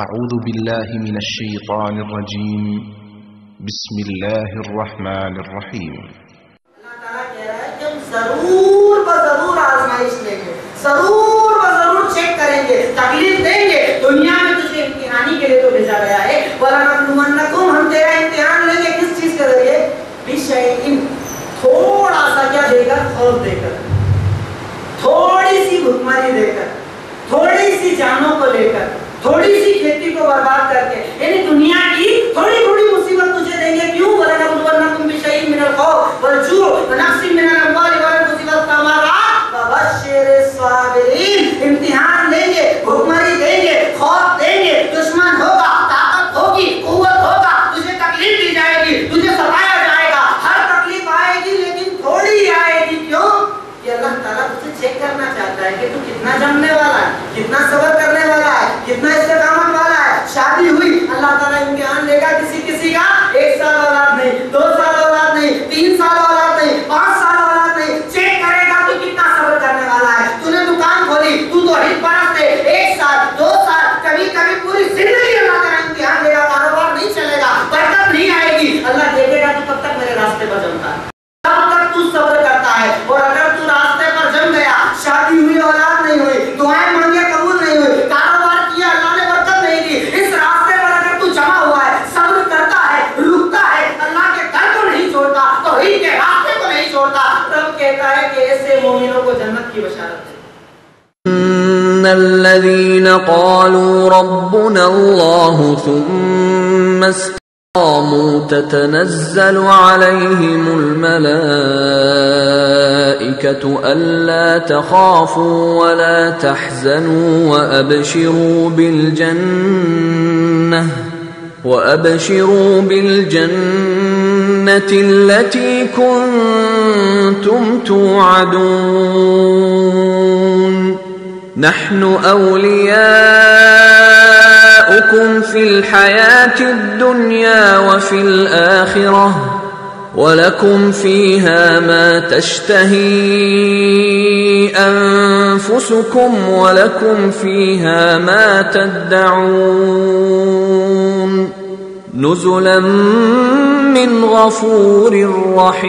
أعوذ بالله من الشيطان الرجيم بسم الله الرحمن الرحيم اللہ تعالیٰ کہہ رہا ہے کہ ہم ضرور بضرور آزمائش لیں گے، ضرور بضرور چیک کریں گے، تکلیف دیں گے۔ دنیا میں تجھے امتحانی کے لیے تو بھیجا گیا ہے، وَلَنَبْلُوَنَّكُمْ، ہم تیرا امتحان لیں گے کس چیز کے ذریعے؟ بِشَيْءٍ، تھوڑا سا کیا دے کر؟ خوف دے کر، تھوڑی سی بھکمری دے کر، تھوڑی سی جانوں کو لے کر، تھوڑی سی کھیتی کو برباد کر کے، یعنی دنیا کی تھوڑی تھوڑی مصیبت تجھے دیں گے۔ کیوں؟ وَلَنَبْلُوَنَّكُمْ بِشَيْءٍ مِّنَ الْخَوْفِ وَالْجُوعِ وَنَقْصٍ مِّنَ الْأَمْوَالِ وَالْأَنفُسِ وَالثَّمَرَاتِ وَبَشِّرِ الصَّابِرِينَ، امتحان لیں گے، بھکمری دیں گے، خوف دیں گے، دشمن ہوگا، طاقت ہوگی، قوت ہوگا، تجھے تکلیف دی جائے گی، تجھے ستایا جائے گا، ہر تکلیف آئے گی لیکن تھوڑی آئے گی۔ کیوں؟ کہ اللہ تعالیٰ تجھے چیک کرنا چاہتا ہے کہ تو کتنا جمنے والا ہے، کتنا صبر کرنے والا ہے، کتنا استقامت والا ہے۔ شادی ہوئی، اللہ تعالیٰ امتحان لے گا کسی کا 1 سال اولاد نہیں، 2 سال اولاد نہیں، 3 سال اولاد نہیں، 5 سال اولاد نہیں، چیک کرے گا تو کتنا صبر کرنے والا ہے۔ تو نے دکان کھولی، تو توحید پرست ہے، 1 سال 2 سال، کبھی کبھی پوری زندگی اللہ تعالیٰ امتحان لے گا، کاروبار نہیں چلے گا، برکت نہیں آئے گی، اللہ دیکھے گا تو کب تک میرے راستے پر جمتا ہے، کب تک تو صبر کرتا ہے۔ اور اگر تو راستے پر جم گیا، شادی ہوئی اولاد نہیں ہوئی، دعائیں مانگے قبول نہیں ہوئی، کاروبار کیا اللہ نے برکت نہیں دی، اس راستے پر اگر تو جمع ہوا ہے، صبر کرتا ہے، رکتا ہے، اللہ کے گھر کو نہیں چھوڑتا، توحید کے راستے کو نہیں چھوڑتا، رب کہتا ہے کہ ایسے مومنوں کو جنت کی بشارت ہے۔ إن الذين قالوا ربنا الله ثم استقاموا تتنزل عليهم الملائكة ألا تخافوا ولا تحزنوا وأبشروا بالجنة التي كنتم توعدون نحن أولياؤكم في الحياة الدنيا وفي الآخرة وَلَكُمْ فِيهَا مَا تَشْتَهِي أَنفُسُكُمْ وَلَكُمْ فِيهَا مَا تَدَّعُونَ نُزُلًا مِّنْ غَفُورٍ رَّحِيمٍ۔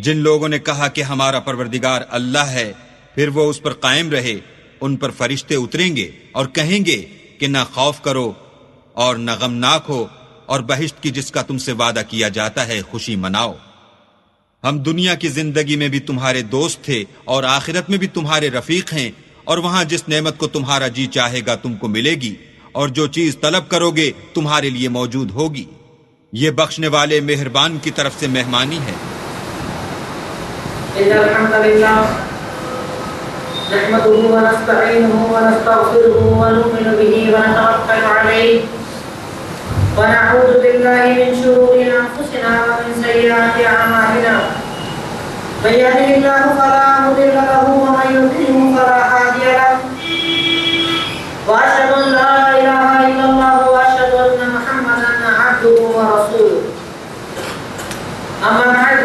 جن لوگوں نے کہا کہ ہمارا پروردگار اللہ ہے، پھر وہ اس پر قائم رہے، ان پر فرشتے اتریں گے اور کہیں گے کہ نہ خوف کرو اور نہ غمناک ہو، اور بہشت کی جس کا تم سے وعدہ کیا جاتا ہے خوشی مناؤ۔ ہم دنیا کی زندگی میں بھی تمہارے دوست تھے اور آخرت میں بھی تمہارے رفیق ہیں، اور وہاں جس نعمت کو تمہارا جی چاہے گا تم کو ملے گی، اور جو چیز طلب کرو گے تمہارے لیے موجود ہوگی۔ یہ بخشنے والے مہربان کی طرف سے مہمانی ہے۔ ان الحمد للہ نحمده ونستعینه ونستغفره ونؤمن به ونتوکل علیہ ونعوذ بالله من شرور انفسنا ومن سيئات اعمالنا من يهده الله فلا مضل له ومن يضلل فلا هادي له واشهد ان لا اله الا الله واشهد ان محمدا عبده ورسوله اما بعد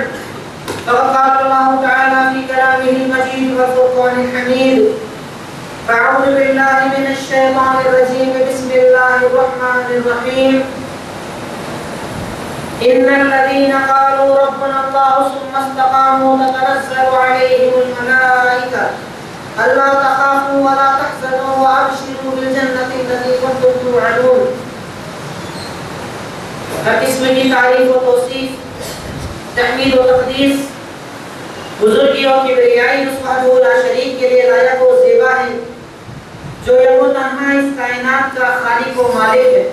فقد قال الله تعالى في كلامه المجيد والفرقان الحميد فأعوذ بالله من الشيطان الرجيم بسم الله الرحمن الرحيم إن الذين قالوا ربنا الله ثم استقاموا تتنزل عليهم الملائكة ألا تخافوا ولا تحزنوا وأبشروا بالجنة التي كنتم توعدون۔ ہر قسم کی تعریف و توصیف، تحمید و تقدیس بزرگی اور کبریائی اس وحدہ لا شریک کے لیے لائق و زیبا ہے، جو یک و تنہا اس کائنات کا خالق و مالک ہے،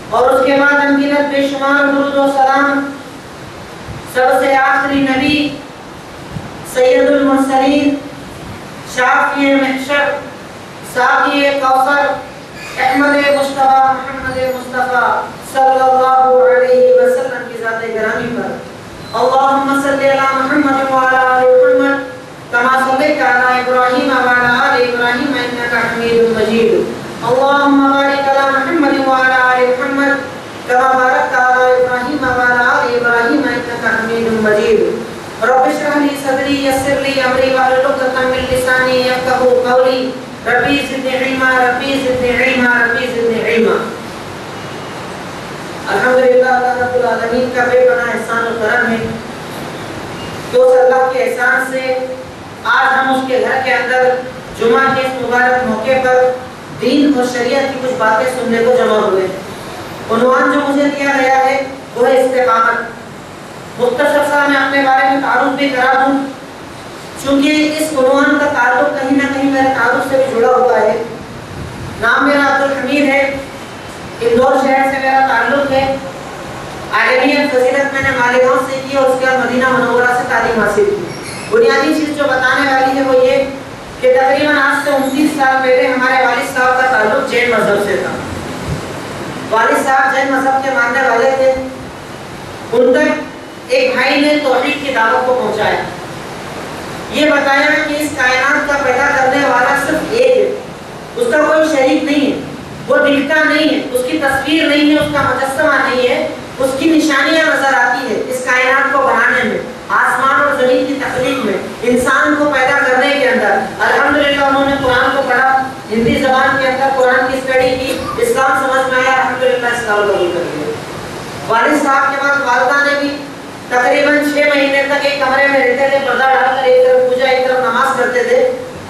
اور اس کے بعد انگنت بے شمار درود و سلام سب سے آخری نبی سید المرسلین، شافی محشر، ساقی کوثر، احمد مصطفیٰ محمد مصطفیٰ صلی اللہ علیہ وسلم کی ذات گرامی پر اللہم صلی علی محمد وعلی آل محمد كما صليت على إبراهيم وعلى آل إبراهيم إنك حميد مجيد اللهم بارك على محمد وعلى آل محمد كما باركت على إبراهيم وعلى آل إبراهيم إنك حميد مجيد رب اشرح لي صدري يسر لي أمري واحلل عقدة من لساني يفقهوا قولي ربی زدنی علما، ربی زدنی علما، ربی زدنی علما۔ الحمدللہ اللہ رب العالمین کا بے پناہ احسان و کرم ہے کہ اس اللہ کے احسان سے آج ہم اس کے گھر کے اندر جمعہ کے اس مبارک موقع پر دین اور شریعت کی کچھ باتیں سننے کو جمع ہوئے۔ عنوان جو مجھے دیا گیا ہے وہ ہے استقامت۔ مختصر سا میں اپنے بارے میں تعارف بھی کرا دوں، چونکہ اس عنوان کا تعلق کہیں نہ کہیں میرے تعارف سے بھی جڑا ہوا ہے۔ نام میرا عبدالحمید ہے، اندور شہر سے میرا تعلق ہے۔ عالمیت فضیلت میں نے مالیگاؤں سے کی اور اس کے بعد مدینہ منورہ سے تعلیم حاصل کی۔ بنیادی چیز جو بتانے والی ہے وہ یہ کہ تقریباً آج سے 29 سال پہلے ہمارے والد صاحب کا تعلق جین مذہب سے تھا۔ والد صاحب جین مذہب کے ماننے والے تھے۔ ان تک ایک بھائی نے توحید کی دعوت کو پہنچایا، یہ بتایا کہ اس کائنات کا پیدا کرنے والا صرف ایک ہے، اس کا کوئی شریک نہیں ہے، وہ دکھتا نہیں ہے، اس کی تصویر نہیں ہے، اس کا مجسمہ نہیں ہے، اس کی نشانیاں نظر آتی ہے اس کائنات کو بنانے میں، آسمان اور زمین کی تخلیق میں، انسان کو پیدا کرنے کے اندر۔ الحمدللہ انہوں نے قرآن کو پڑھا، ہندی زبان کے اندر قرآن کی اسٹڈی کی، اسلام سمجھ میں آیا، الحمدللہ اسلام قبول کر لیا۔ والد صاحب کے بعد والدہ نے بھی تقریباً 6 مہینے تک ایک کمرے میں رہتے تھے، پردہ ڈال کر ایک طرف پوجا ایک طرف نماز کرتے تھے۔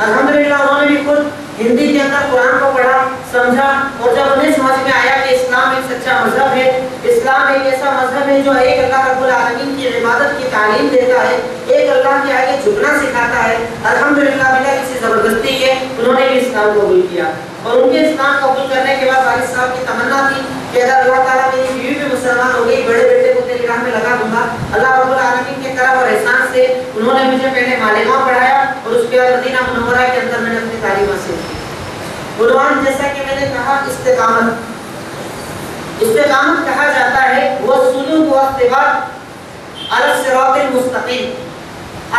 الحمدللہ انہوں نے بھی خود ہندی کے اندر قرآن کو پڑھا، سمجھا، اور جب انہیں سمجھ میں آیا کہ اسلام ایک سچا مذہب ہے، اسلام ایک ایسا مذہب ہے جو ایک اللہ رب العالمین کی عبادت کی تعلیم دیتا ہے، ایک اللہ کے آگے جھکنا سکھاتا ہے، الحمدللہ بلا کسی زبردستی کے انہوں نے بھی اسلام قبول کیا۔ اور ان کے اسلام قبول کرنے کے بعد والد صاحب کی تمنا تھی کہ اگر اللہ تعالیٰ میری بیوی بھی مسلمان ہو گئی، بڑے بیٹے کو تیری راہ میں لگا دوں گا۔ اللہ رب العالمین کے کرم اور احسان سے انہوں نے مجھے پہلے مالیگاؤں پڑھایا اور اس کے بعد مدینہ منورہ کے اندر میں نے اپنی تعلیم حاصل کی۔ عنوان جیسا کہ میں نے کہا استقامت، استقامت کہا جاتا ہے وہ سلوک و اتباع علی الصراط المستقیم،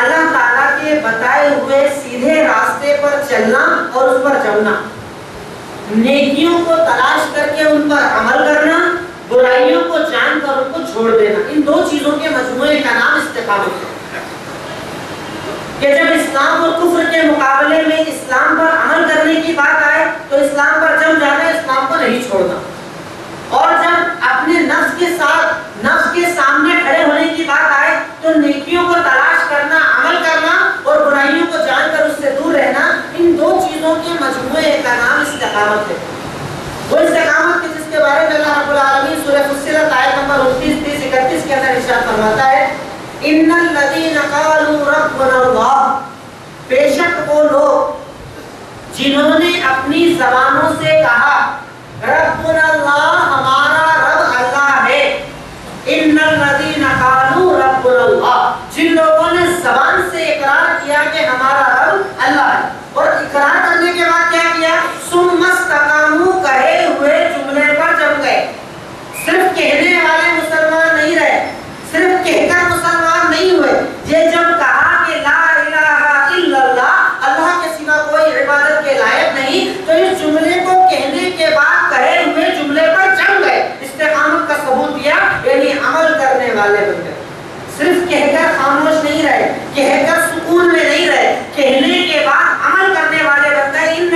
اللہ تعالیٰ کے بتائے ہوئے سیدھے راستے پر چلنا اور اس پر جمنا، نیکیوں کو تلاش کر کے ان پر عمل کرنا، برائیوں کو جان کر ان کو چھوڑ دینا، ان دو چیزوں کے مجموعے کا نام استقامت ہے۔ کہ جب اسلام اور کفر کے مقابلے میں اسلام پر عمل کرنے کی بات آئے تو اسلام پر جم جانا، اسلام کو نہیں چھوڑنا، اور جب اپنے نفس کے ساتھ نفس کے سامنے کھڑے ہونے کی بات آئے تو نیکیوں کو تلاش کرنا، عمل کرنا اور برائیوں کو جان کر اس سے دور رہنا، ان دو چیزوں کے مجموعے کا نام استقامت ہے۔ وہ استقامت کی جس کے بارے میں اللہ رب العالمین سورہ فصلت آیت نمبر 29، 30، 31 کے اندر ارشاد فرماتا ہے، ان الذین قالوا ربنا اللہ، بے شک وہ لوگ جنہوں نے اپنی زبانوں سے کہا ربنا اللہ، ہمارا رب اللہ ہے۔ ان الذین قالوا ربنا اللہ، جن لوگوں نے زبان سے اقرار کیا کہ ہمارا رب اللہ ہے، اور اقرار کرنے کے بعد کیا کیا؟ ثم استقاموا، کہے ہوئے جملے پر جم گئے۔ صرف کہنے والے مسلمان نہیں رہے، صرف کہہ کر مسلمان نہیں ہوئے، یہ جب کہا کہ لا الہ الا اللہ، اللہ کے سوا کوئی عبادت کے لائق نہیں، تو اس جملے کو کہنے کے بعد کہے ہوئے جملے پر جم گئے، استقامت کا ثبوت دیا، یعنی عمل کرنے والے بن گئے۔ صرف کہہ کر خاموش نہیں رہے، کہہ کر سکون میں نہیں رہے، کہنے کے بعد عمل کرنے والے بن گئے۔ ان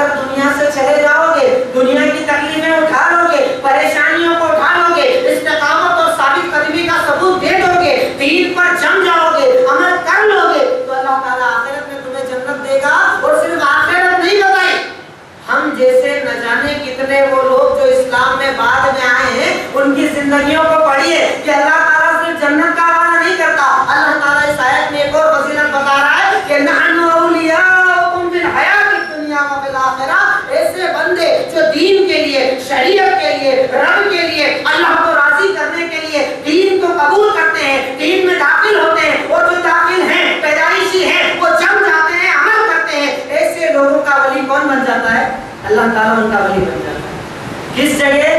اگر دنیا سے چلے جاؤ گے، دنیا کی تکلیفیں اٹھا لو گے، پریشانیوں کو اٹھا لو گے، استقامت اور ثابت قدمی کا ثبوت دے دو گے، دین پر جم جاؤ گے، عمل کر لو گے، تو اللہ تعالیٰ آخرت میں تمہیں جنت دے گا۔ اور صرف آخرت نہیں بتائی، ہم جیسے نہ جانے کتنے وہ لوگ جو اسلام میں بعد میں آئے ہیں ان کی زندگیوں کو پڑھیے کہ اللہ تعالیٰ صرف جنت کا وعدہ نہیں کرتا، اللہ تعالیٰ اس آیت میں ایک اور فضیلت بتا رہا ہے کہ نحن اولیاؤکم فی الحیات الدنیا و فی الآخرہ۔ ایسے بندے جو دین کے لیے، شریعت کے لیے، رب کے لیے، اللہ کو راضی کرنے کے لیے دین کو قبول کرتے ہیں، دین میں داخل ہوتے ہیں، اور جو داخل ہیں پیدائشی ہیں وہ جم جاتے ہیں، عمل کرتے ہیں، ایسے لوگوں کا ولی کون بن جاتا ہے؟ اللہ تعالیٰ ان کا ولی بن جاتا ہے۔ کس جگہ؟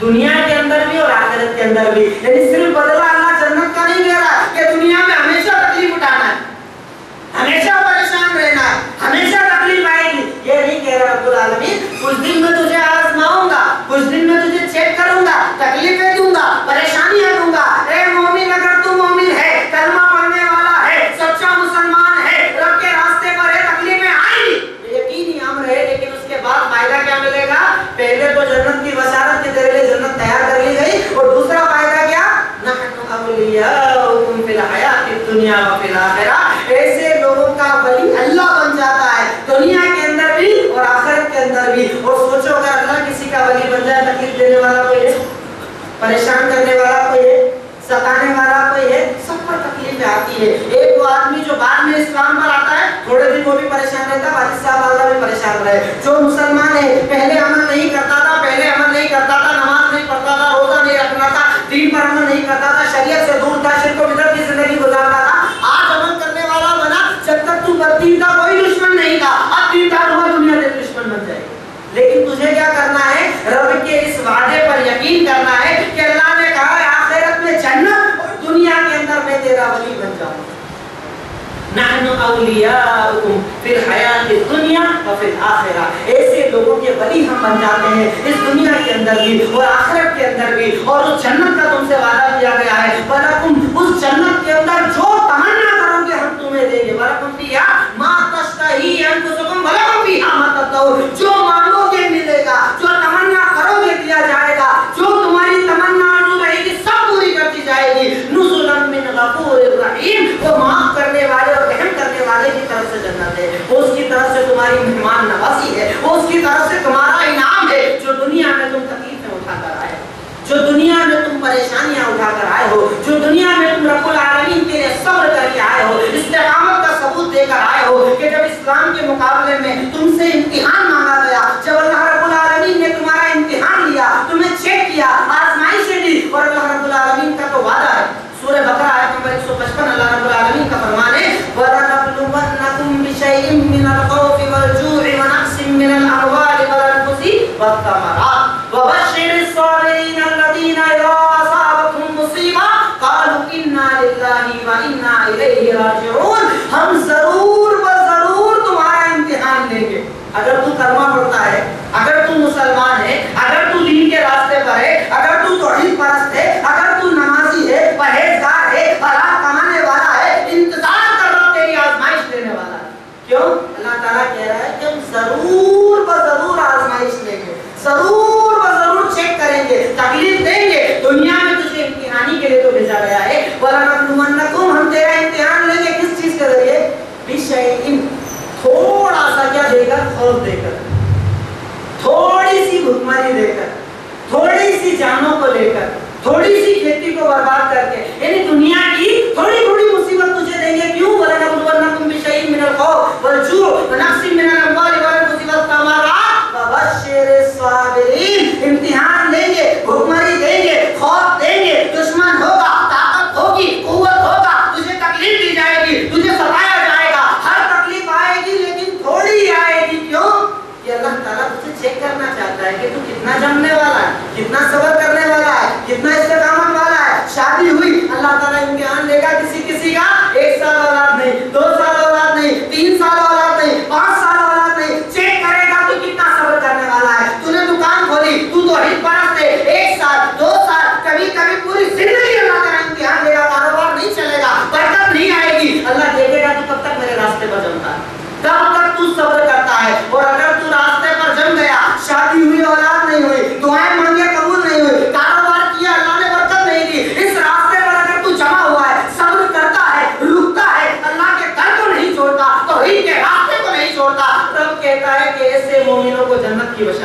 دنیا کے اندر بھی اور آخرت کے اندر بھی۔ یعنی صرف بدلہ اللہ جنت کا نہیں دے رہا کہ دنیا میں ہمیشہ تکلیف اٹھانا ہے، ہمیشہ پریشان رہنا ہے، ہمیشہ تکلیف آئے گی، یہ نہیں کہہ رہا رب العالمین۔ کچھ دن میں تجھے آزماؤں گا، کچھ دن میں تجھے چیک کروں گا، تکلیفیں دوں گا، پریشانیاں دوں گا۔ اے مومن، اگر تو مومن ہے، کلمہ پڑھنے والا ہے، سچا مسلمان ہے، رب کے راستے پر ہے، تکلیفیں آئیں گی، یقینی امر ہے، لیکن اس کے بعد فائدہ کیا ملے گا؟ پہلے تو جنت کی بشارت کے تیرے لیے جنت تیار کر لی گئی، اور دوسرا فائدہ کیا؟ نحن اولیاؤکم فی الحیات الدنیا و فی الآخرہ۔ ایسے لوگوں کا ولی اللہ بن جاتا ہے، دنیا کے اندر بھی اور آخرت کے اندر بھی۔ اور سوچو اگر اللہ کسی کا ولی بن جائے، تکلیف دینے والا کوئی ہے، پریشان کرنے والا کوئی ہے، ستانے والا کوئی ہے، سب پر تکلیفیں آتی ہے۔ ایک وہ آدمی جو بعد میں اسلام پر آتا ہے، تھوڑے دن وہ بھی پریشان رہتا ہے، 22 سال والا بھی پریشان رہے۔ جو مسلمان ہے، پہلے عمل نہیں کرتا تھا، نماز نہیں پڑھتا تھا، روزہ نہیں رکھتا تھا، دین پر عمل نہیں کرتا تھا، شریعت سے دور تھا، شرک و بدعت کی زندگی گزارتا تھا، آج عمل کرنے والا بنا۔ جب تک تو بدین تھا کوئی دشمن نہیں تھا، اب دیندار ہوا دنیا تیرے دشمن بن جائے گی۔ لیکن تجھے کیا کرنا ہے؟ رب کے اس وعدے پر یقین کرنا ہے کہ اللہ نے کہا ہے آخرت میں جنت، اور دنیا کے اندر میں تیرا ولی بن جاؤں۔ نحن اولیاؤکم فی الحیات الدنیا و فی الآخرہ۔ ایسے لوگوں کے ولی ہم بن جاتے ہیں اس دنیا کے اندر بھی اور آخرت کے اندر بھی۔ اور اس جنت کا تم سے وعدہ کیا گیا ہے، وَلَكُمْ، اس جنت کے اندر جو تمنا کرو گے ہم تمہیں دیں گے، وَلَكُمْ فِيهَا مَا تَشْتَهِي أَنفُسُكُمْ وَلَكُمْ فِيهَا مَا تَدَّعُونَ۔ جو مانگو گے ملے گا، جو تمنا کرو گے دیا جائے گا، جو تمہاری تمنا آرزو رہے گی سب پوری کر دی جائے گی۔ نُزُلًا مِّنْ غَفُورٍ رَحِيمٍ، وہ معاف کرنے والے اور رحم کرنے والے کی طرف سے جنت ہے، وہ اس کی طرف سے تمہاری مہمان نوازی ہے، وہ اس کی طرف سے تمہارا انعام ہے۔ جو دنیا میں تم تکلیفیں اٹھا کر آئے ہو، جو دنیا میں تم پریشانیاں اٹھا کر آئے ہو، جو دنیا میں تم رب العالمین کے لیے صبر کر کے آئے ہو، استقامت کا ثبوت دے کر آئے ہو، کہ جب اسلام کے مقابلے میں تم سے امتحان مانگا گیا، جب اللہ رب العالمین نے تمہارا امتحان لیا، تمہیں چیک کیا، آزمائشیں دی، اور اللہ رب العالمین کا تو وعدہ ہے۔ سورہ بقرہ آیت نمبر 155 اللہ رب العالمین کا فرمان ہے، وَلَنَبْلُوَنَّكُمْ بِشَيْءٍ مِّنَ الْخَوْفِ وَالْجُوعِ وَنَقْصٍ مِّنَ الْأَمْوَالِ وَالْأَنفُسِ وَالثَّمَرَاتِ وَبَشِّرِ الصَّابِرِينَ الَّذِينَ إِذَا أَصَابَتْهُمْ مُصِيبَةٌ قَالُوا إِنَّا لِلَّهِ وَإِنَّا إِلَيْهِ رَاجِعُونَ۔ ہم ضرور تمہارا امتحان لیں گے۔ اگر تو کلمہ پڑھتا ہے، اگر تو مسلمان ہے، اگر تو دین کے راستے پر ہے، اگر تو توحید پرست ہے، اگر تو نمازی ہے، پرہیزگار ہے، حلال کمانے والا ہے، انتظار کر رہا تیری آزمائش لینے والا ہے۔ کیوں؟ اللہ تعالیٰ کہہ رہا ہے کہ ہم ضرور آزمائش لیں گے، ضرور چیک کریں گے، تکلیف دیں گے۔ دنیا میں تجھے امتحانی کے لیے تو بھیجا گیا ہے، وَلَنَبْلُوَنَّكُمْ، ہم تیرا امتحان لیں گے کس چیز کے ذریعے؟ بِشَيْءٍ، تھوڑا سا کیا دے کر؟ خوف دے کر، تھوڑی سی بھکمری دے کر، تھوڑی سی جانوں کو لے کر، تھوڑی سی کھیتی کو برباد کر کے، یعنی دنیا کی تھوڑی مصیبت تجھے دیں گے۔ کیوں؟ وَلَنَبْلُوَنَّكُمْ بِشَيْءٍ مِّنَ الْخَوْفِ وَالْجُوعِ وَنَقْصٍ مِّنَ الْأَمْوَالِ وَالْأَنفُسِ وَالثَّمَرَاتِ وَبَشِّرِ الصَّابِرِينَ۔ امتحان لیں گے، بھکمری دیں گے، خوف دیں گے، دشمن ہوگا، طاقت ہوگی، قوت ہوگا، تجھے تکلیف دی جائے گی، تجھے ستایا جائے گا، ہر تکلیف آئے گی لیکن تھوڑی آئے گی۔ کیوں؟ کہ اللہ تعالیٰ تجھے چیک کرنا چاہتا ہے کہ تو کتنا جمنے والا ہے، کتنا صبر کرنے والا ہے، کتنا استقامت والا ہے۔ شادی ہوئی، اللہ تعالیٰ امتحان لے گا کسی کا 1 سال اولاد نہیں، 2 سال اولاد نہیں، 3 سال اولاد نہیں، 5 سال اولاد نہیں، چیک کرے گا تو کتنا صبر کرنے والا ہے۔ تو نے دکان کھولی، تو توحید پرست ہے، 1 سال 2 سال، کبھی پوری زندگی اللہ تعالیٰ امتحان لے گا، کاروبار نہیں چلے گا، برکت نہیں آئے گی، اللہ دیکھے گا تو کب تک میرے راستے پر چلتا ہے، کب تک تو صبر کرتا ہے۔ اور اگر تو راستے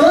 2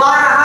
12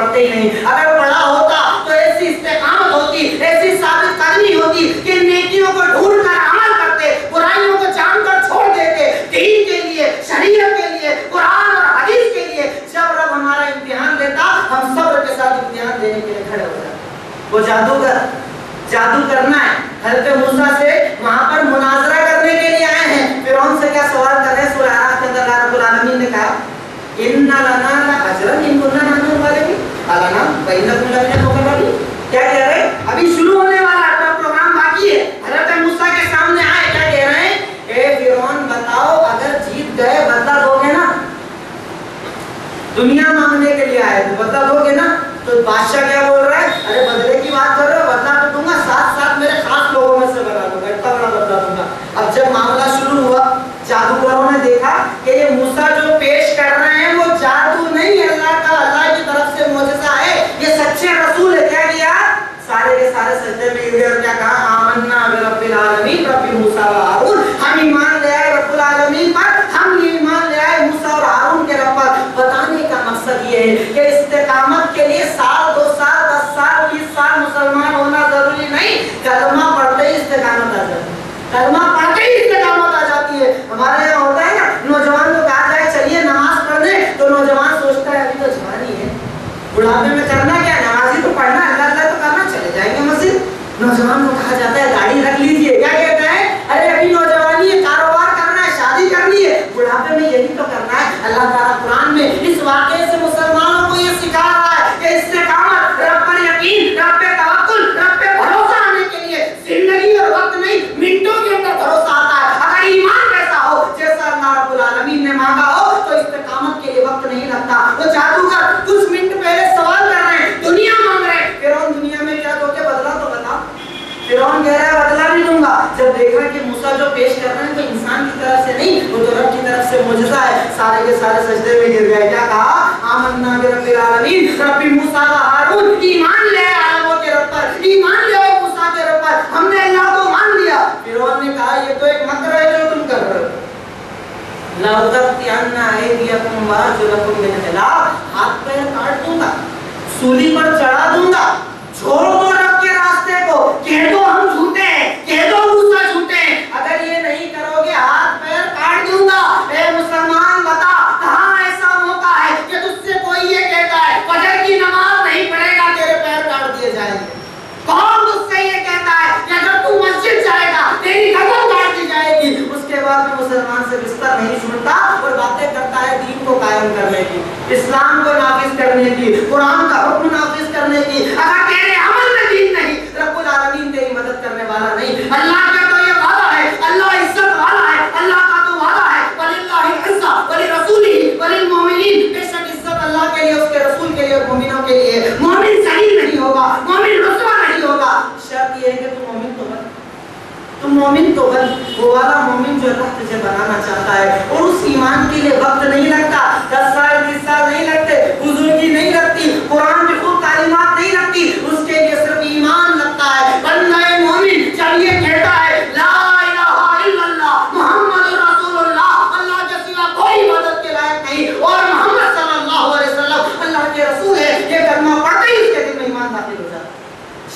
پڑھتے ہی نہیں. اگر پڑھا ہوتا تو ایسی استقامت ہوتی, ایسی ثابت قدمی ہوتی کہ نیکیوں کو ڈھونڈ کر عمل کرتے, برائیوں کو جان کر چھوڑ دیتے, دین کے لیے, شریعت کے لیے, قرآن اور حدیث کے لیے. جب رب ہمارا امتحان لیتا ہم صبر کے ساتھ امتحان دینے کے لیے کھڑے ہو جاتے. وہ جادو کرنا ہے. حضرت موسیٰ سے وہاں پر مناظرہ کرنے کے لیے آئے ہیں. فرعون سے کیا سوال کر رہے ہیں؟ سورہ اعراف کے اندر اللہ رب العالمین نے کہا ان لنا لاجرا ان كنا نحن الغالبين النا بینکم لمن المقربین. کیا کہہ رہے ہیں؟ ابھی شروع ہونے والا ہے, اپنا پروگرام باقی ہے. حضرت موسیٰ کے سامنے آئے, کیا کہہ رہے ہیں؟ اے فرعون بتاؤ, اگر جیت گئے بدلہ دو گے نا؟ دنیا مانگنے کے لیے آئے تو بدلہ دو گے نا؟ تو بادشاہ کیا بول رہا ہے؟ ارے بدلے کی بات کر رہے ہو, بدلہ تو دوں گا, ساتھ ساتھ میرے خاص لوگوں میں سے بنا دوں گا, اتنا بڑا بدلہ دوں گا. اب جب معاملہ شروع ہوا, جادوگروں نے دیکھا کہ یہ موسیٰ جو پیش کر رہے ہیں وہ جادو نہیں, اللہ کا, اللہ کی طرف سے معجزہ ہے, یہ سچے رسول ہے. کیا کیا؟ سارے کے سارے سجدے میں گر گئے اور کیا کہا؟ آمنا برب العالمین رب موسیٰ و ہارون. ہم ایمان لے آئے رب العالمین پر, ہم ایمان لے آئے موسیٰ اور ہارون کے رب پر. بتانے کا مقصد یہ ہے کہ استقامت کے لیے سال, 2 سال, 10 سال, 20 سال مسلمان ہونا ضروری نہیں. کلمہ پڑھتے ہی استقامت آ جاتی ہے, کلمہ پڑھتے ہی استقامت آ جاتی ہے. ہمارے یہاں ہوتا ہے نا, نوجوان کو کہا جائے چلیے نماز پڑھنے, تو نوجوان سوچتا ہے ابھی تو جوانی ہے, بڑھاپے میں کرنا کیا, نماز ہی تو پڑھنا, اللہ اللہ تو کرنا, چلے جائیں گے مسجد. نوجوان کو کہا جاتا ہے گاڑی رکھ لیجیے, کیا کہتا ہے؟ ارے ابھی نوجوانی ہے, کاروبار کرنا ہے, شادی کرنی ہے, بڑھاپے میں یہی تو کرنا ہے. اللہ تعالیٰ قرآن میں اس واقعے سے مسلمانوں کو یہ سکھا رہا ہے کہ استقامت, رب پر یقین, رب پہ توکل, رب پہ بھروسہ آنے کے لیے زندگی اور وقت نہیں, منٹوں کے اندر بھروسہ آتا ہے. اگر ایمان ویسا ہو جیسا اللہ رب العالمین نے مانگا ہو تو استقامت کے لیے وقت نہیں لگتا. وہ جادوگر کچھ منٹ پہلے سوال کر رہے ہیں, دنیا مانگ رہے ہیں. فرعون دنیا میں کیا دو گے, بدلا تو بتا. فرعون کہہ رہا ہے بدلا نہیں دوں گا. جب دیکھا کہ موسیٰ جو پیش کر رہے ہیں تو انسان کی طرف سے نہیں, وہ تو رب کی طرف سے معجزہ ہے. سارے کے سارے سجدے میں گر گئے. کیا کہا؟ آمنا برب العالمین رب موسیٰ و ہارون. ایمان لے عالموں کے رب پر, ایمان لے موسیٰ کے رب پر, ہم نے اللہ کو مان لیا. فرعون نے کہا یہ تو ایک مکر ہے جو تم کر رہے ہو. لَأُقَطِّعَنَّ أَيْدِيَكُمْ وَأَرْجُلَكُم مِّنْ خِلَافٍ. ہاتھ پیر کاٹ دوں گا, سولی پر چڑھا دوں گا. چھوڑ دو رب کے راستے کو, کہہ دو ہم جھوٹے ہیں, کہہ دو موسیٰ جھوٹے ہیں. اگر یہ نہیں کرو گے ہاتھ پیر کاٹ دوں گا. اے مسلمان بتا, کہاں ایسا موقع ہے کہ تجھ سے کوئی یہ کہتا ہے فجر کی نماز نہیں پڑھے گا تیرے پیر کاٹ دیے جائیں گے؟ کون تجھ سے یہ کہتا ہے کہ اگر تو مسجد جائے گا تیری گردن کاٹ دی جائے گی؟ اس کے بعد بھی مسلمان سے بستر نہیں چھوڑتا اور باتیں کرتا ہے دین کو قائم کرنے کی, اسلام کو نافذ کرنے کی, قرآن کا حکم نافذ کرنے کی. اگر تیرے عمل میں دین نہیں, رب العالمین تیری مدد کرنے والا نہیں. اللہ کا تو یہ وعدہ ہے, اللہ عزت والا ہے, اللہ کا تو وعدہ ہے وَلِلَّهِ الْعِزَّةُ وَلِرَسُولِهِ وَلِلْمُؤْمِنِينَ. بے شک عزت اللہ کے لیے, اس کے رسول کے لیے اور مومنوں کے لیے. مومن ذلیل نہیں ہوگا, مومن رسوا نہیں ہوگا. شرط یہ ہے کہ تم مومن تو بن, تم مومن تو بن, وہ والا مومن جو اللہ تجھے بنانا چاہتا ہے. اور اس ایمان کے لیے وقت نہیں لگتا, 10 سال 20 سال نہیں لگتے, بزرگی نہیں لگتی, قرآن کی خوب تعلیمات نہیں لگتی, اس کے لیے صرف ایمان لگتا ہے. بندہ مومن جب یہ کہتا ہے لا الہ الا اللہ محمد رسول اللہ, اللہ کے سوا کوئی مدد کے لائق نہیں اور محمد صلی اللہ علیہ وسلم اللہ کے رسول ہے, یہ کلمہ پڑھتے ہی اس کے دل میں ایمان داخل ہو جاتا ہے.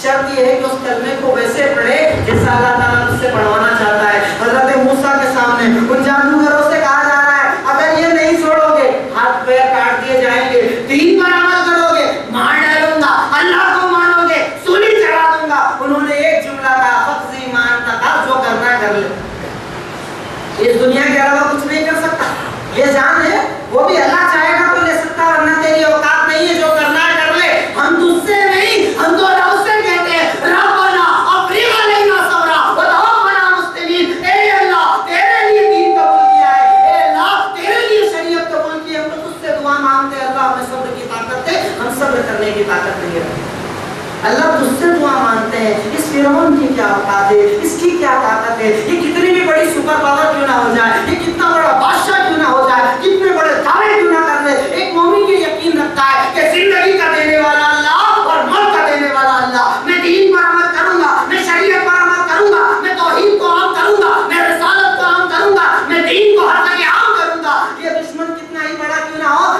شرط یہ ہے کہ اس کلمے کو ویسے پڑھے جیسا اللہ تعالیٰ اس سے پڑھوانا چاہتا ہے. حضرت موسیٰ کے سامنے ان جادوگروں سے کہا جا رہا ہے اگر یہ نہیں چھوڑو گے ہاتھ پیر کاٹ دیے جائیں گے, دین پر عمل کرو گے مار ڈالوں گا, اللہ کو مانو گے سولی چڑھا دوں گا. انہوں نے ایک جملہ کہا فقض ایمان تک, جو کرنا ہے کر لے, اس دنیا کے علاوہ کچھ نہیں کر سکتا. یہ جان ہے وہ بھی اللہ چاہے گا تو لے سکتا, ورنہ تیری اوقات نہیں ہے, جو کرنا ہے کر لے. ہم تجھ سے نہیں, ہم تو رب سے کہتے ہیں ربنا افریغ علینا صبرا وتوفنا مسلمین. اے اللہ تیرے لیے دین قبول کیا ہے, اے اللہ تیرے لیے شریعت قبول کی, ہم تو تجھ سے دعا مانگتے ہیں اللہ ہمیں صبر کی طاقت دے, ہم صبر کرنے کی طاقت نہیں رکھتے. اللہ تجھ سے دعا مانگتے ہیں, اس فرعون کی کیا اوقات ہے, اس کی کیا طاقت ہے, یہ کتنی بھی بڑی سپر پاور کیوں نہ ہو جائے, یہ کتنا بڑا بادشاہ کیوں نہ ہو جائے, کتنے بڑے دعوے کیوں نہ کر لے. ایک مومن یہ یقین رکھتا ہے کہ زندگی کا دینے والا اللہ اور موت کا دینے والا اللہ. میں دین پر عمل کروں گا, میں شریعت پر عمل کروں گا, میں توحید کو عام کروں گا, میں رسالت کو عام کروں گا, میں دین کو ہر جگہ عام کروں گا. یہ دشمن کتنا ہی بڑا کیوں نہ ہو,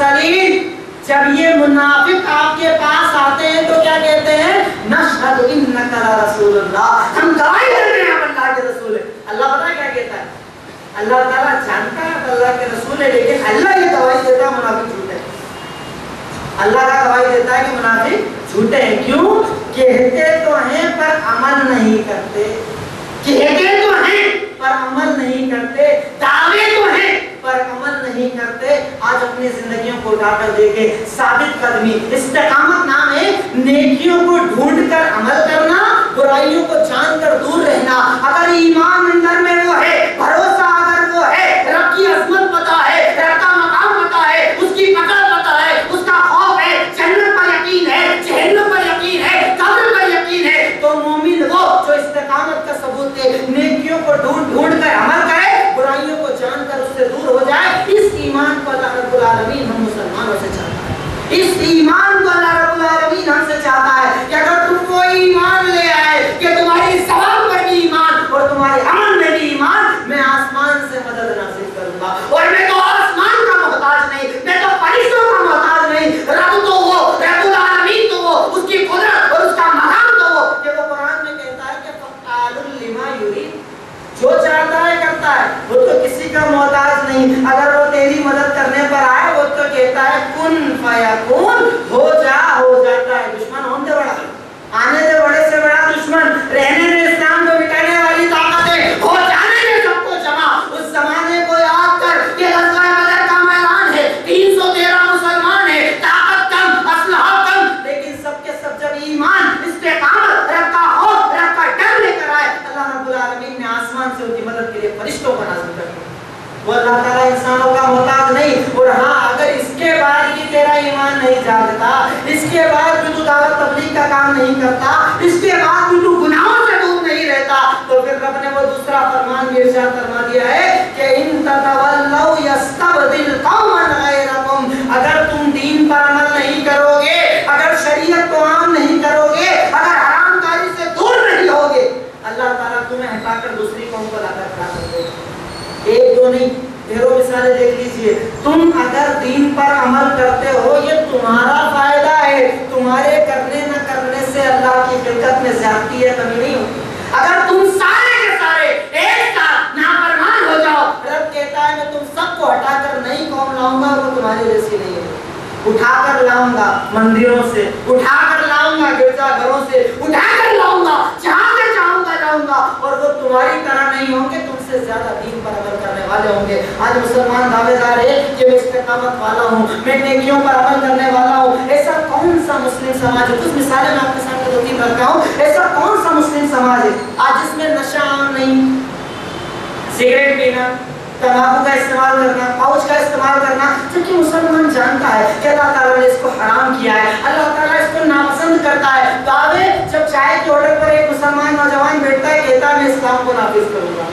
المرسلین. جب یہ منافق آپ کے پاس آتے ہیں تو کیا کہتے ہیں؟ نشہد انک لرسول اللہ، ہم گواہی دیتے ہیں آپ اللہ کے رسول ہیں. اللہ پتہ کیا کہتا ہے؟ اللہ تعالیٰ جانتا ہے کہ اللہ کے رسول ہے، لیکن اللہ یہ گواہی دیتا ہے منافق جھوٹے ہیں. اللہ کا گواہی دیتا ہے کہ منافق جھوٹے ہیں. کیوں؟ کہتے تو ہیں پر عمل نہیں کرتے. کہتے تو ہیں پر عمل نہیں کرتے. دعوے تو ہیں پر عمل نہیں کرتے. آج اپنی زندگیوں کو اٹھا کر دیکھیں. ثابت قدمی، استقامت نام ہے نیکیوں کو ڈھونڈ کر عمل کرنا، برائیوں کو جان کر دور رہنا. اگر ایمان اندر میں وہ ہے، بھروسہ اگر وہ ہے، رب کی عظمت پتہ ہے، رب کا مقام پتہ ہے، اس کی پکڑ پتہ ہے، اس کا خوف ہے، جنت پر یقین ہے، جہنم پر یقین ہے، قبر پر یقین ہے، تو مومن وہ جو استقامت کا ثبوت دے، نیکیوں کو ڈھونڈ کر عمل کرے، برائیوں کو جان کر اس سے دور ہو جائے. اس ایمان کو اللہ رب العالمین ہم مسلمانوں سے چاہتا ہے. اس ایمان کو اللہ رب العالمین ہم سے چاہتا ہے کہ اگر تم وہ ایمان لے آئے کہ تمہاری زبان پر بھی ایمان اور تمہارے عمل میں بھی ایمان، میں آسمان سے مدد نازل کروں گا. اور میں تو آسمان کا محتاج نہیں، میں تو فرشتوں کا محتاج نہیں. رب تو وہ، رب العالمین تو وہ، اس کی قدرت اور اس کا مقام تو وہ کہ وہ قرآن میں کہتا ہے کہ فعال لما یرید، جو چاہتا ہے کرتا ہے. وہ تو کسی کا محتاج نہیں. اگر وہ تیری مدد کرنے پر آئے وہ تو کہتا ہے کن فیکون، ہو جا، ہو جاتا ہے. دشمن ہونے دے بڑا، آنے دے بڑے سے بڑا دشمن، رہنے دے اسلام کو مٹانے والی طاقتیں، ہو جانے دے سب کو جمع. اس زمانے کو یاد کر کہ غزوہ بدر کا میدان ہے، 313 مسلمان ہیں، طاقت کم، اسلحہ کم، لیکن سب کے سب جب ایمان، استقامت، رب کا خوف، رب کا ڈر لے کر آئے، اللہ رب العالمین نے آسمان سے ان کی مدد کے لیے فرشتوں کو نازل کر دیا. وہ اللہ تعالیٰ انسانوں کا محتاج نہیں. اور ہاں اگر اس کے بعد بھی تیرا ایمان نہیں جاگتا، اس کے بعد بھی تو دعوت تبلیغ کا کام نہیں کرتا، اس کے بعد بھی تو گناہوں سے دور نہیں رہتا، تو پھر رب نے وہ دوسرا فرمان بھی ارشاد فرما دیا ہے کہ ان تتولوا یستبدل قوما غیرکم. اگر تم دین پر عمل نہیں کرو گے، اگر شریعت کو عام نہیں کرو گے، اگر حرام کاری سے دور نہیں ہوگے، اللہ تعالیٰ تمہیں ہٹا کر دوسری قوم کو لا کر کھڑا کر دے گا. ایک دو نہیں، ڈھیروں مثالیں دیکھ لیجئے. تم اگر دین پر عمل کرتے ہو یہ تمہارا فائدہ ہے. تمہارے کرنے نہ کرنے سے اللہ کی خلقت میں زیادتی ہے، کمی نہیں ہوتی. اگر تم سارے کے سارے ایک ساتھ نافرمان ہو جاؤ، رب کہتا ہے میں تم سب کو ہٹا کر نئی قوم لاؤں گا، وہ تمہاری جیسی نہیں ہے. اٹھا کر لاؤں گا مندروں سے، اٹھا کر لاؤں گا گرجا گھروں سے، اٹھا کر لاؤں گا جہاں سے چاہوں گا لاؤں گا، اور وہ تمہاری طرح نہیں ہوں گے، تم سے زیادہ دین پر عمل کرنے والے ہوں گے. آج مسلمان دعوے دار ہے کہ میں استقامت والا ہوں، میں نیکیوں پر عمل کرنے والا ہوں. ایسا کون سا مسلم سماج ہے؟ کچھ مثالیں میں آپ کے سامنے دو تین رکھتا ہوں. ایسا کون سا مسلم سماج ہے آج جس میں نشہ عام نہیں، سگریٹ پینا، تمباکو کا استعمال کرنا، پاؤچ کا استعمال کرنا، کیونکہ مسلمان جانتا ہے کہ اللہ تعالیٰ نے اس کو حرام کیا ہے، اللہ تعالیٰ اس کو ناپسند کرتا ہے. دعوے جب چائے کے آرڈر پر ایک مسلمان نوجوان بیٹھتا ہے، کہتا ہے میں اسلام کو نافذ کروں گا،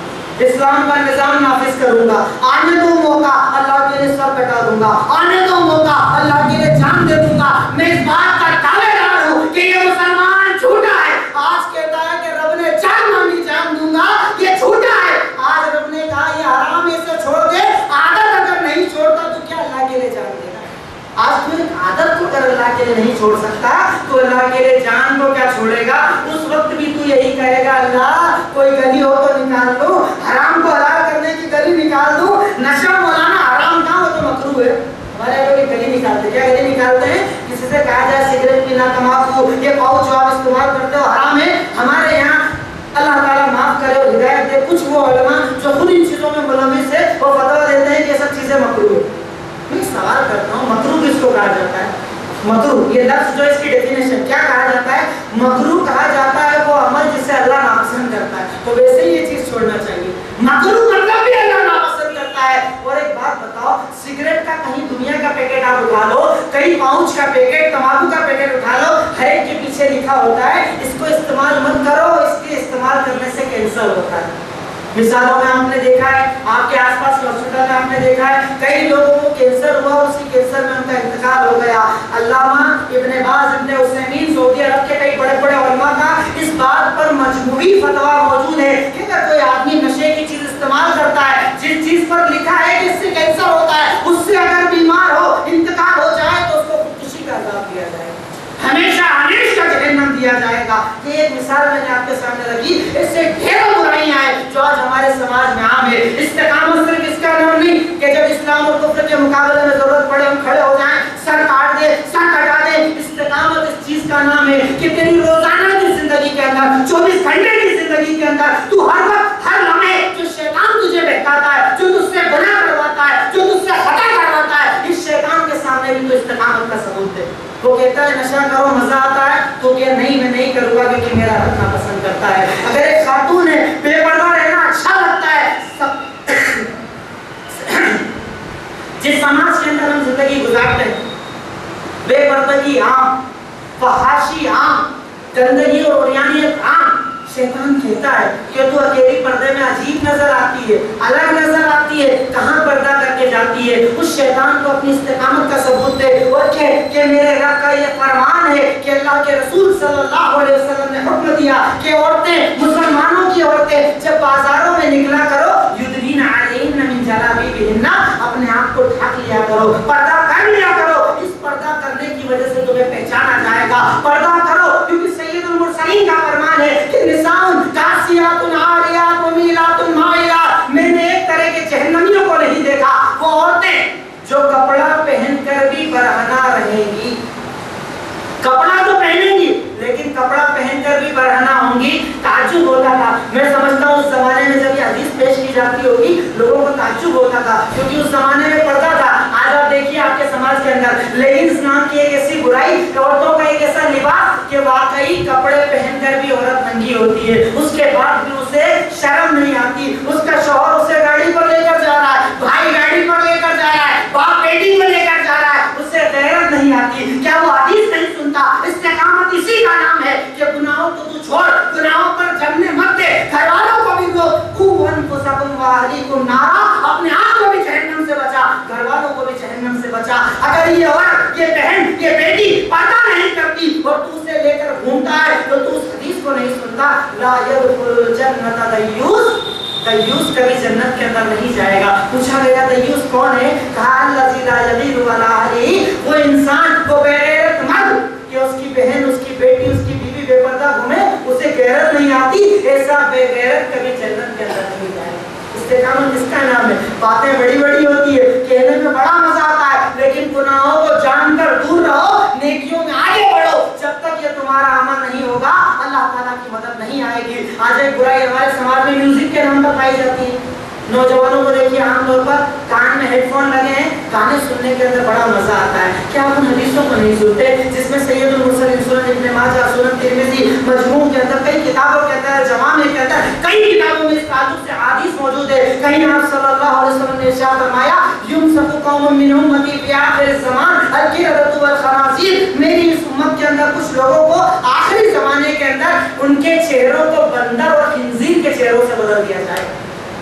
اسلام کا نظام نافذ کروں گا، آنے دو موقع اللہ کے لیے سر کٹا دوں گا، آنے دو موقع اللہ کے لیے جان دے دوں گا. میں اس بات کا دعوے دار ہوں کہ یہ مسلمان جھوٹا ہے. آج کہتا ہے کہ رب نے جان مانگی جان دوں گا، یہ جھوٹا ہے. آج رب نے کہا یہ حرام ہے، اسے چھوڑ دے. عادت اگر نہیں چھوڑتا تو کیا اللہ کے لیے جان دے گا؟ آج تو ایک عادت کو اگر اللہ کے لیے نہیں چھوڑ سکتا تو اللہ کے لیے جان کو کیا چھوڑے گا؟ اس وقت بھی تو یہی کہے گا اللہ کوئی گلی ہو تو نکال دو، حرام کو حلال کرنے کی گلی نکال دو. نشہ مولانا حرام تھا، وہ تو مکروہ ہے. ہمارے لوگ گلی نکالتے، کیا گلی نکالتے ہیں؟ کسی سے کہا جائے سگریٹ پینا، تمباکو، یہ پاؤچ جو آپ استعمال کرتے ہو حرام ہے. ہمارے یہاں اللہ تعالیٰ معاف کرے اور ہدایت دے، کچھ وہ علماء جو خود ان چیزوں میں ملوث ہے وہ فتویٰ دیتے ہیں کہ یہ سب چیزیں مکروہ ہے. میں سوال کرتا ہوں مکروہ کس کو کہا جاتا ہے؟ مکروہ یہ لفظ جو اس کی ڈیفینیشن کیا کہا جاتا ہے؟ مکروہ کہا جاتا ہے وہ عمل جسے اللہ ناپسند کرتا ہے. تو ویسے ہی یہ چیز چھوڑنا چاہیے. مکروہ مطلب بھی اللہ ناپسند کرتا ہے. اور ایک بات بتاؤ، سگریٹ کا کہیں دنیا کا پیکٹ آپ اٹھا لو، کہیں پاؤچ کا پیکٹ، تمباکو کا پیکٹ اٹھا لو، ہر ایک کے پیچھے لکھا ہوتا ہے اس کو استعمال مت کرو، اس کے استعمال کرنے سے کینسر ہوتا ہے. مثالوں میں آپ نے دیکھا ہے، آپ کے آس پاس کے ہاسپٹل میں آپ نے دیکھا ہے کئی لوگوں کو کینسر ہوا اور اسی کینسر میں ان کا انتقال ہو گیا. علامہ ابن باز، ابن عثیمین، سعودی عرب کے کئی بڑے بڑے علماء کا اس بات پر مجموعی فتویٰ موجود ہے کہ اگر کوئی آدمی نشے کی چیز استعمال کرتا ہے، جس چیز پر لکھا ہے کہ اس سے کینسر ہوتا ہے، اس سے اگر بیمار ہو، انتقال مثال میں نے آپ کے سامنے رکھی، اس سے ڈھیروں برائیاں ہیں جو آج ہمارے سماج میں عام ہے۔ استقامت صرف اس کا نام نہیں کہ جب اسلام اور کفر کے مقابلے میں ضرورت پڑے ہم کھڑے ہو جائیں، سر کاٹ دے، سر کٹا دے۔ استقامت اس چیز کا نام ہے کہ تیری روزانہ کی زندگی کے اندر، 24 گھنٹے کی زندگی کے اندر تو ہر وقت ہر لمحے جو شیطان تجھے بہکاتا ہے، جو تجھ سے گناہ کرواتا ہے، جو تجھ سے خطا کرواتا ہے، اس شیطان کے سامنے بھی تو استقامت کا ثبوت دے۔ وہ کہتا ہے نشہ کرو مزہ آتا ہے، تو کہ نہیں میں نہیں کروں گا کیونکہ میرا رب ناپسند کرتا ہے۔ اگر ایک خاتون ہے بے پردہ رہنا اچھا لگتا ہے، جس سماج کے اندر ہم زندگی گزارتے ہیں بے پردگی عام، فحاشی عام، گندگی اور عریانیت عام، شیطان کہتا ہے کہ تو اکیلی پردے میں عجیب نظر آتی ہے، الگ نظر آتی ہے، کہاں پردہ کر کے جاتی ہے۔ اس شیطان کو اپنی استقامت کا ثبوت دے اور کہ میرے رب کا یہ فرمان ہے کہ اللہ کے رسول صلی اللہ علیہ وسلم نے حکم دیا کہ عورتیں، مسلمانوں کی عورتیں جب بازاروں میں نکلا کرو، یدنین علیہن من جلابیبہن، اپنے آپ کو ڈھک لیا کرو، پردہ کر لیا کرو۔ اس پردہ کرنے کی وجہ سے تمہیں پہچانا جائے گا۔ پردہ کرو کیونکہ سید المرسلین کا فرمان ہے کہ کاسیات عاریات ومیلات مائلات، میں نے ایک طرح کے جہنمیوں کو نہیں دیکھا، وہ عورتیں جو کپڑا پہن کر بھی برہنہ رہیں گی، کپڑا تو پہنیں گی لیکن کپڑا پہن کر بھی برہنہ ہوں گی۔ تعجب ہوتا تھا، میں سمجھتا ہوں اس زمانے میں جب یہ حدیث پیش کی جاتی ہوگی لوگوں کو تعجب ہوتا تھا کیونکہ اس زمانے میں پردہ تھا۔ آج آپ دیکھیے آپ کے سماج کے اندر لیگنز نام کی ایک ایسی برائی، عورتوں کا ایک ایسا لباس کہ واقعی کپڑے پہن کر بھی عورت ننگی ہوتی ہے، اس کے بعد بھی اسے شرم نہیں آتی۔ اس کا شوہر اسے گاڑی پر لے کر جا رہا ہے، بھائی گاڑی پر لے کر جا رہا ہے، باپ بیٹی کو لے کر جا رہا ہے، اسے غیرت نہیں آتی۔ کیا وہ حدیث نہیں سنتا؟ استقامت اسی کا نام ہے کہ گناہوں کو تو چھوڑ، گناہوں پر جمنے مت دے، گھر والوں کو بھی دو، قوا انفسکم واہلیکم نارا، اپنے آپ کو بھی جہنم سے بچا، گھر والوں کو بھی جہنم سے بچا۔ اگر یہ عورت، یہ بہن، یہ بیٹی پردہ نہیں کرتی اور تو اسے لے کر گھومتا ہے تو تو اس حدیث کو نہیں سنتا، لا يدخل الجنة دیوس، دیوس کبھی جنت کے اندر نہیں جائے گا۔ پوچھا گیا دیوس کون ہے؟ کہا الذی لا یغیر ولا یحیی، وہ انسان، وہ بے غیرت مرد کہ اس کی بہن، اس کی بیٹی، اس کی بیوی بے پردہ گھومے، اسے غیرت نہیں آتی، ایسا بے غیرت کبھی جنت کے اندر نہیں جائے گا۔ استقامت اس کا نام ہے۔ باتیں بڑی بڑی ہوتی ہے، کہنے میں بڑا مزہ آتا ہے، لیکن گناہوں کو جان کر دور رہو، نیکیوں میں آگے بڑھو۔ جب تک یہ تمہارا عمل نہیں ہوگا اللہ تعالیٰ کی مدد نہیں آئے گی۔ آج ایک برائی ہمارے سماج میں میوزک کے نام پر پائی جاتی ہے۔ نوجوانوں کو دیکھیے عام طور پر کان میں ہیڈ فون لگے ہیں، گانے سننے کے اندر بڑا مزہ آتا ہے۔ کیا آپ ان حدیثوں کو نہیں سنتے جس میں سید المرسلین سنن ابن ماجہ، سنن ترمذی، مجموع کے اندر، کئی کتابوں کے اندر، جوامع کے اندر، کئی کتابوں میں اس تعلق سے حدیث موجود ہے۔ کہیں آپ صلی اللہ علیہ وسلم نے ارشاد فرمایا یمسک قوم من امتی فی آخر الزمان القردۃ والخنازیر، میری اس امت کے اندر کچھ لوگوں کو آخری زمانے کے اندر ان کے چہروں کو بندر اور خنزیر کے چہروں سے بدل دیا جائے۔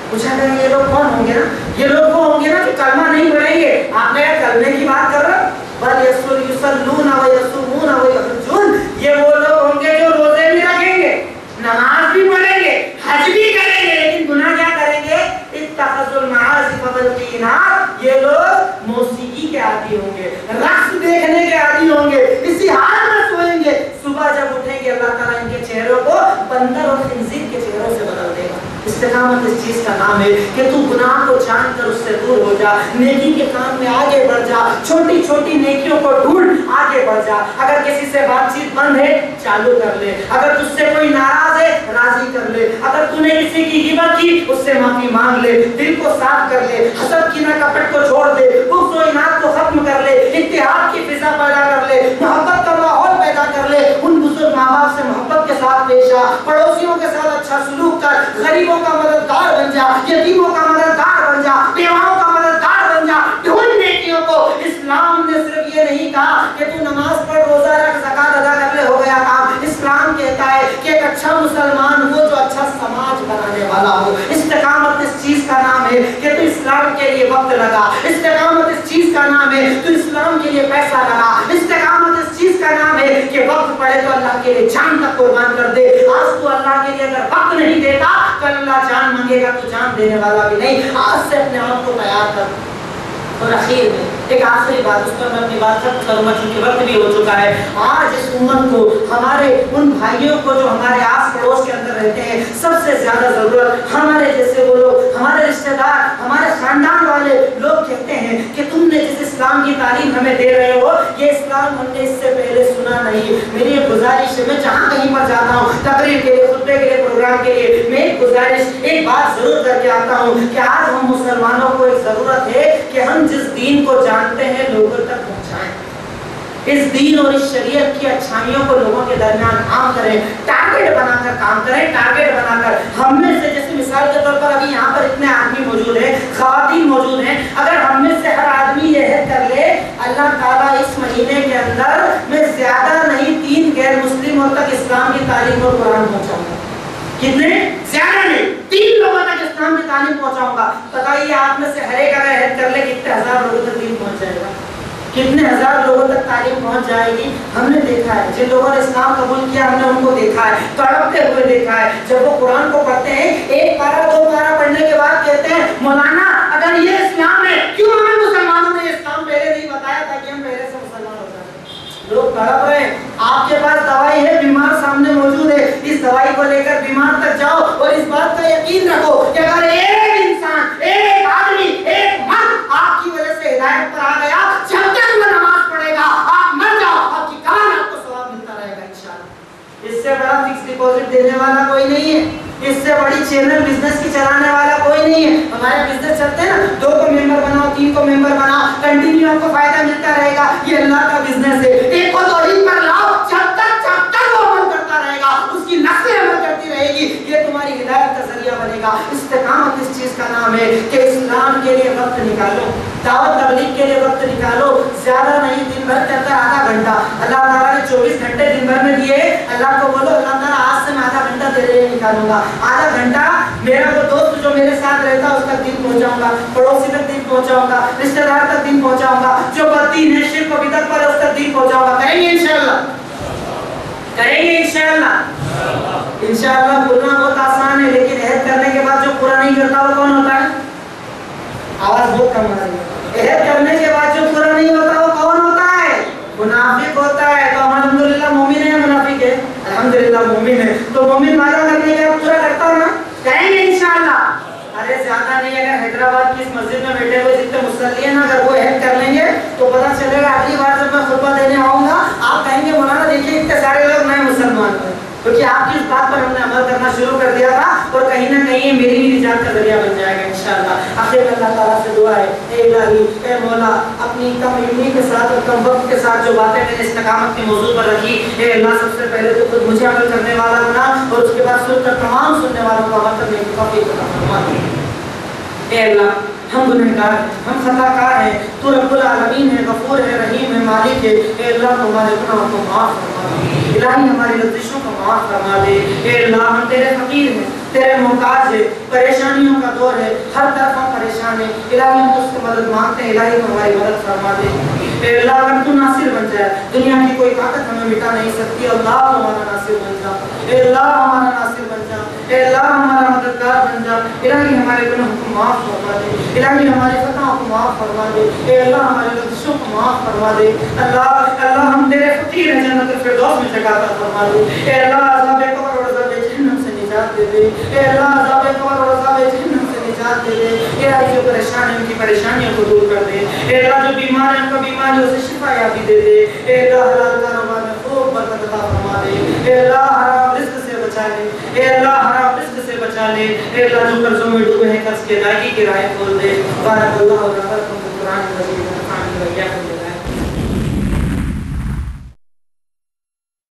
پوچھا گیا یہ لوگ کون ہوں گے نا؟ یہ لوگ وہ ہوں گے نا جو کلمہ نہیں پڑھیں گے۔ آپ نے کلمے کی بات کر رہے بل یصلون ویصومون ویحجون، یہ وہ لوگ ہوں گے جو روزے بھی رکھیں گے، نماز بھی پڑھیں گے، حج بھی کریں گے، لیکن گناہ کیا کریں گے؟ اتخذوا المعازف والقینات، یہ لوگ موسیقی کے عادی ہوں گے، رقص دیکھنے کے عادی ہوں گے، اسی حال میں سوئیں گے، صبح جب اٹھیں گے اللہ تعالیٰ ان کے چہروں کو بندر اور خنزیر کے چہروں سے بدل دے گا۔ استقامت اس چیز کا نام ہے کہ تو گناہ کو جان کر اس سے دور ہو جا، نیکی کے کام میں آگے بڑھ جا، چھوٹی چھوٹی نیکیوں کو ڈھونڈ آگے بڑھ جا۔ اگر کسی سے بات چیت بند ہے چالو کر لے، اگر تجھ سے کوئی ناراض ہے راضی کر لے، اگر تو نے کسی کی غیبت کی اس سے معافی مانگ لے، دل کو صاف کر لے، حسد کینہ کپٹ کو چھوڑ دے، بغض و اناد کو ختم کر لے، اتحاد کی فضا پیدا کر لے، محبت کا ماحول پیدا کر لے، ان بزرگ ماں باپ سے محبت کے ساتھ پیش آ، پڑوسیوں کے ساتھ اچھا سلوک کر، غریبوں کا مددگار بن جا، یتیموں کا مددگار بن جا، بیواؤں کا مددگار بن جا، ڈھونڈ نیکیوں کو۔ اسلام نے صرف یہ نہیں کہا کہ تو نماز پڑھ، روزہ رکھ، زکات ادا کر لے، ہو گیا کام۔ اسلام کہتا ہے کہ ایک اچھا مسلمان وہ جو اچھا سماج بنانے والا ہو۔ استقامت اس چیز کا نام ہے کہ تو اسلام کے لیے وقت لگا، استقامت اس چیز کا نام ہے تو اسلام کے لیے پیسہ لگا، استقامت اس چیز کا نام ہے کہ وقت پڑے تو اللہ کے لیے جان تک قربان کر دے۔ آج تو اللہ کے لیے اگر وقت نہیں دیتا کل اللہ جان مانگے گا تو جان دینے والا بھی نہیں۔ آج سے اپنے آپ کو تیار کر، اور اخیر میں ایک آخری بات، اس پر میں اپنی بات ختم کروں گا چونکہ وقت بھی ہو چکا ہے. آج اس امت کو، ہمارے ان بھائیوں کو جو ہمارے آس پڑوس کے اندر رہتے ہیں، سب سے زیادہ ضرورت ہمارے جیسے وہ لوگ، ہمارے رشتہ دار، ہمارے خاندان والے لوگ کہتے ہیں کہ تم نے جس اسلام کی تعلیم ہمیں دے رہے ہو، یہ اسلام ہم نے اس سے پہلے سنا نہیں. میری ایک گزارش ہے، میں جہاں کہیں پر جاتا ہوں تقریر کے لیے، خطبے کے لیے، پروگرام کے لیے، میں ایک گزارش، ایک بات ضرور کر کے آتا ہوں کہ آج ہم مسلمانوں کو ایک ضرورت ہے کہ ہم جس دین کو جانتے ہیں لوگوں تک پہنچائیں. اس دین اور اس شریعت کی اچھائیوں کو لوگوں کے درمیان عام کریں، ٹارگیٹ بنا کر کام کریں، ٹارگیٹ بنا کر. ہم میں سے جیسے مثال کے طور پر ابھی یہاں پر اتنے آدمی موجود ہیں، خواتین موجود ہیں، اگر ہم میں سے ہر آدمی یہ عہد کر لے اللہ تعالیٰ اس مہینے کے اندر میں زیادہ نہیں 3 غیر مسلموں تک اسلام کی تعلیم اور قرآن پہنچاؤں گا. کتنے؟ زیادہ نہیں، 3 لوگوں تک اسلام کی تعلیم پہنچاؤں گا. بتائیے آپ میں سے ہر ایک اگر عہد کر لے کتنے ہزار لوگوں تک دین پہنچ جائے گا؟ کتنے ہزار لوگوں تک تعلیم پہنچ جائے گی؟ ہم نے دیکھا ہے جن لوگوں نے اسلام قبول کیا، ہم نے ان کو دیکھا ہے تڑپتے ہوئے دیکھا ہے. جب وہ قرآن کو پڑھتے ہیں، 1 پارہ 2 پارہ پڑھنے کے بعد کہتے ہیں مولانا اگر یہ اسلام ہے کیوں ہمیں مسلمانوں نے اسلام پہلے نہیں بتایا تاکہ ہم پہلے سے مسلمان ہو جائیں. لوگ تڑپ رہے ہیں. آپ کے پاس دوائی ہے، بیمار سامنے موجود ہے، اس دوائی کو لے کر بیمار تک جاؤ اور اس بات کا یقین رکھو کہ اگر ایک انسان، ایک آدمی، ایک مرد آپ کی وجہ سے ہدایت پر آ گیا، جب تک وہ نماز پڑھے گا آپ مر جاؤ، آپ کی کان آپ کو ثواب ملتا رہے گا انشاءاللہ. اس سے بڑا فکس ڈپازٹ دینے والا کوئی نہیں ہے، اس سے بڑی چینل بزنس کی چلانے والا کوئی نہیں ہے. ہمارے بزنس چلتے ہیں نا، 2 کو ممبر بناؤ، 3 کو ممبر بناؤ، کنٹینیو آپ کو فائدہ ملتا رہے گا. یہ اللہ کا بزنس ہے. ایک کو توحید پر لاؤ، جب تک وہ عمل کرتا رہے گا، اس کی نسلیں عمل کرتی رہے گی، یہ تمہاری ہدایت کا ذریعہ بنے گا. استقامت اس چیز کا نام ہے کہ اسلام کے لیے وقت نکالو، دعوت تبلیغ کے لیے وقت نکالو. زیادہ نہیں، دن بھر کے اندر آدھا گھنٹہ. اللہ تعالیٰ نے 24 گھنٹے دن بھر میں دیے. اللہ کو بولو اللہ تعالیٰ آج سے میں آدھا گھنٹہ تیرے لیے نکالوں گا. آدھا گھنٹہ میرا وہ دوست جو میرے ساتھ رہتا ہے اس تک دین پہنچاؤں گا، پڑوسی تک دین پہنچاؤں گا، رشتہ دار تک دین پہنچاؤں گا، جو بددین ہے، شرک و بدعت پر ہے اس تک دین پہنچاؤں گا. کریں گے انشاءاللہ؟ کریں گے انشاءاللہ؟ انشاءاللہ بولنا بہت آسان ہے، لیکن عہد کرنے کے بعد جو پورا نہیں کرتا وہ کون ہوتا ہے؟ آواز بہت کم آ رہی ہے. عہد کرنے کے بعد جو پورا نہیں ہوتا وہ کون ہوتا ہے؟ منافق ہوتا ہے. تو ہم الحمدللہ مومن ہیں، منافق ہے؟ الحمدللہ مومن ہے. تو مومن وعدہ کرنے کے بعد پورا کرتا ہو نا؟ کریں گے انشاءاللہ. ارے زیادہ نہیں، اگر حیدرآباد کی اس مسجد میں بیٹھے ہوئے جتنے مصلی ہیں نا، اگر وہ عہد کر لیں گے تو پتہ چلے گا اگلی بار جب میں خطبہ دینے آؤں گا آپ کہیں گے مولانا دیکھیے اتنے سارے لوگ نئے مسلمان ہوئے، کیونکہ آپ کی اس بات پر ہم نے عمل کرنا شروع کر دیا تھا اور کہیں نہ کہیں میری بھی نجات کا ذریعہ بن جائے گا انشاءاللہ. آخر میں اللہ تعالیٰ سے دعا ہے، اے الہی، اے مولا، اپنی کم علمی کے ساتھ اور کم وقت کے ساتھ جو باتیں میں نے استقامت کے موضوع پر رکھی، اے اللہ سب سے پہلے تو خود مجھے عمل کرنے والا بنا اور اس کے بعد سن کر تمام سننے والوں کو عمل کرنے کی توفیق عطا فرما. اے اللہ ہم گنہگار ہیں، ہم خطا کار ہیں، تو رب العالمین ہے، غفور ہے، رحیم ہے، مالک ہے. اے اللہ ہمارے گناہوں کو معاف فرما دے، الہی ہماری لغزشوں کو معاف فرما دے. اے اللہ ہم تیرے فقیر ہیں، تیرے محتاج ہے، پریشانیوں کا دور ہے، ہر طرف ہم پریشان ہیں. الہی ہم تجھ سے مدد مانگتے ہیں، الہی ہماری مدد فرما دے. اے اللہ اگر تو ناصر بن جائے، دنیا کی کوئی طاقت ہمیں مٹا نہیں سکتی. اللہ ہمارا ناصر بن جا، اے اللہ ہمارا ناصر بن جا، اے اللہ ہمارا مددگار بن جا. الہی ہمارے گناہوں کو معاف فرما دے، الہی ہمارے خطاؤں کو معاف فرما دے. اے اللہ ہمارے لغزشوں کو معاف فرما دے. اللہ ہم تیرے فقیر ہیں، جنت الفردوس میں جگہ عطا فرما دے. اے اللہ عذاب قبر اور عذاب جہنم سے نجات دے دے. اے اللہ عذاب قبر اور عذاب جہنم سے نجات دے دے. اے اللہ جو پریشان ہیں ان کی پریشانیوں کو دور کر دے. اے اللہ جو بیمار ہیں ان کو بیماریوں سے شفا یابی دے دے. اے اللہ حلال کاروبار میں خوب برکت عطا فرما دے. اے اللہ حرام رزق سے بچا لے. اے اللہ حرام رزق سے بچا لے. اے اللہ جو قرضوں میں ڈوبے ہیں قرض کی ادائیگی کی راہ کھول دے. بارک اللہ